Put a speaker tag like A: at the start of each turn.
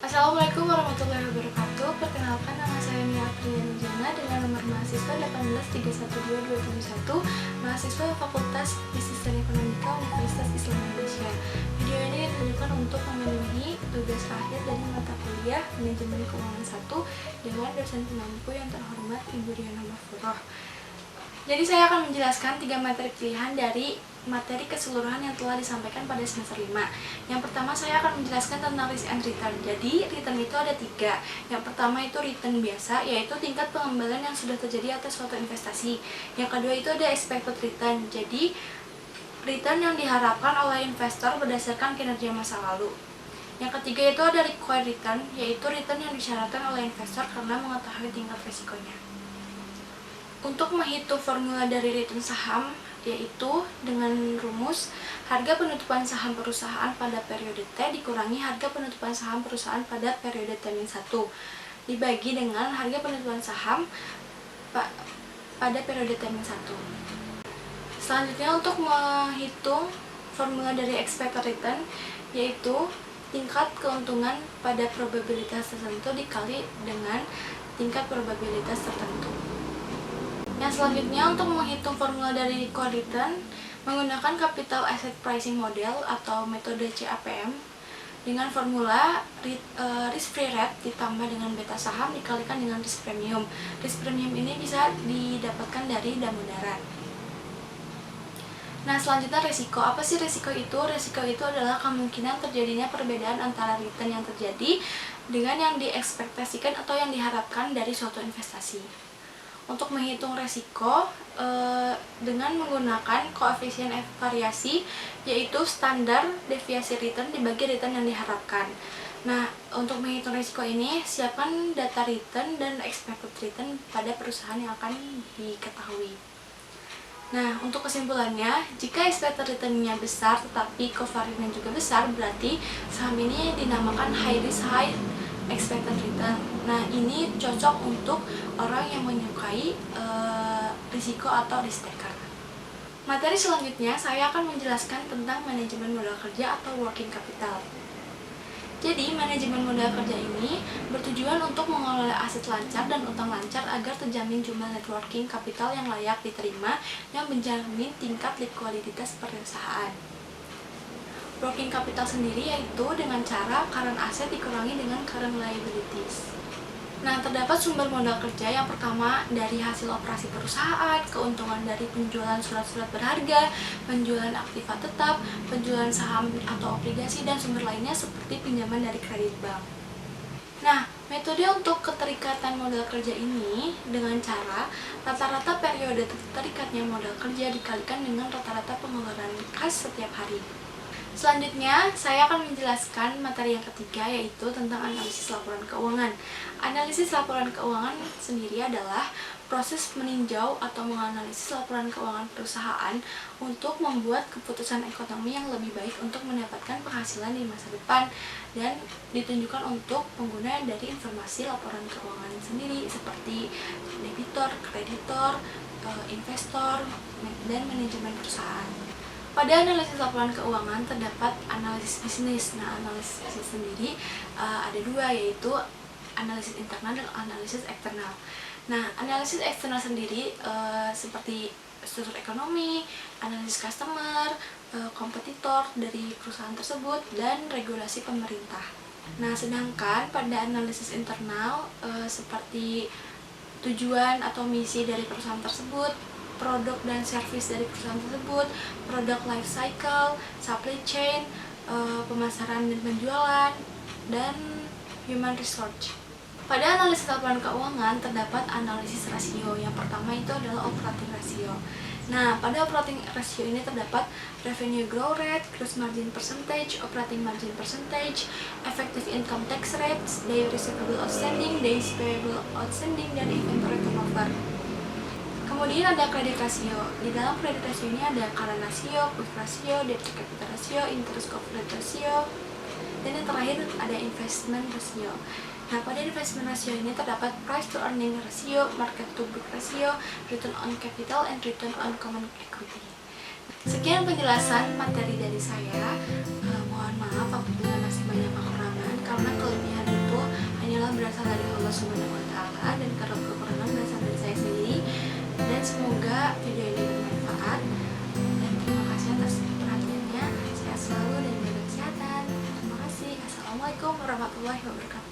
A: Assalamualaikum warahmatullahi wabarakatuh. Perkenalkan, nama saya Nia Priyanujana dengan nomor mahasiswa 1831271, mahasiswa Fakultas Bisnis dan Ekonomika Universitas Islam Indonesia. Video ini ditujukan untuk memenuhi tugas akhir dari mata kuliah Manajemen Keuangan 1 dengan dosen penampu yang terhormat Ibu Riana Mahfuroh. Jadi saya akan menjelaskan 3 materi pilihan dari materi keseluruhan yang telah disampaikan pada semester 5. Yang pertama saya akan menjelaskan tentang risk and return. Jadi return itu ada 3. Yang pertama itu return biasa, yaitu tingkat pengembalian yang sudah terjadi atas suatu investasi. Yang kedua itu ada expected return. Jadi return yang diharapkan oleh investor berdasarkan kinerja masa lalu. Yang ketiga itu ada required return, yaitu return yang disyaratkan oleh investor karena mengetahui tingkat risikonya. Untuk menghitung formula dari return saham, yaitu dengan rumus harga penutupan saham perusahaan pada periode T dikurangi harga penutupan saham perusahaan pada periode T-1 dibagi dengan harga penutupan saham pada periode T-1. Selanjutnya untuk menghitung formula dari expected return, yaitu tingkat keuntungan pada probabilitas tertentu dikali dengan tingkat probabilitas tertentu. Yang selanjutnya untuk menghitung formula dari required return menggunakan capital asset pricing model atau metode CAPM dengan formula risk free rate ditambah dengan beta saham dikalikan dengan risk premium. Risk premium ini bisa didapatkan dari Damodaran. Nah, selanjutnya risiko. Apa sih risiko itu? Risiko itu adalah kemungkinan terjadinya perbedaan antara return yang terjadi dengan yang diekspektasikan atau yang diharapkan dari suatu investasi. Untuk menghitung resiko dengan menggunakan koefisien variasi, yaitu standar deviasi return dibagi return yang diharapkan. Nah, untuk menghitung resiko ini, siapkan data return dan expected return pada perusahaan yang akan diketahui. Nah, untuk kesimpulannya, jika expected return-nya besar tetapi covariance juga besar, berarti saham ini dinamakan high risk high expected return. Nah, ini cocok untuk orang yang menyukai risiko atau risk taker. Materi selanjutnya saya akan menjelaskan tentang manajemen modal kerja atau working capital. Jadi, manajemen modal kerja ini bertujuan untuk mengelola aset lancar dan utang lancar agar terjamin jumlah net working capital yang layak diterima yang menjamin tingkat likuiditas perusahaan. Working capital sendiri yaitu dengan cara current asset dikurangi dengan current liabilities. Nah, terdapat sumber modal kerja yang pertama dari hasil operasi perusahaan, keuntungan dari penjualan surat-surat berharga, penjualan aktiva tetap, penjualan saham atau obligasi, dan sumber lainnya seperti pinjaman dari kredit bank. Nah, metode untuk keterikatan modal kerja ini dengan cara rata-rata periode terikatnya modal kerja dikalikan dengan rata-rata pengeluaran kas setiap hari. Selanjutnya, saya akan menjelaskan materi yang ketiga, yaitu tentang analisis laporan keuangan. Analisis laporan keuangan sendiri adalah proses meninjau atau menganalisis laporan keuangan perusahaan untuk membuat keputusan ekonomi yang lebih baik untuk mendapatkan penghasilan di masa depan, dan ditunjukkan untuk pengguna dari informasi laporan keuangan sendiri seperti debitor, kreditor, investor, dan manajemen perusahaan. Pada analisis laporan keuangan terdapat analisis bisnis. Nah, analisis bisnis sendiri ada 2, yaitu analisis internal dan analisis eksternal. Nah, analisis eksternal sendiri seperti struktur ekonomi, analisis customer, kompetitor dari perusahaan tersebut, dan regulasi pemerintah. Nah, sedangkan pada analisis internal seperti tujuan atau misi dari perusahaan tersebut, produk dan servis dari perusahaan tersebut, produk life cycle, supply chain, pemasaran dan penjualan, dan human resource. Pada analisis laporan keuangan terdapat analisis rasio. Yang pertama itu adalah operating ratio. Nah, pada operating ratio ini terdapat revenue growth rate, gross margin percentage, operating margin percentage, effective income tax rates, days receivable outstanding, days payable outstanding, dan inventory turnover. Kemudian ada kredit rasio. Di dalam kredit rasio ini ada current ratio, quick ratio, debt to capital ratio, interest coverage ratio, dan yang terakhir ada investment ratio. Nah, pada investment ratio ini terdapat price to earning ratio, market to book ratio, return on capital, and return on common equity. Sekian penjelasan materi dari saya. Mohon maaf apabila masih banyak kekurangan karena kelebihan Subhanahu wa Ta'ala, dan kekurangan berasal dari saya sendiri. Dan semoga video ini bermanfaat. Dan terima kasih atas perhatiannya. Sehat selalu dan jaga kesehatan. Terima kasih. Assalamualaikum warahmatullahi wabarakatuh.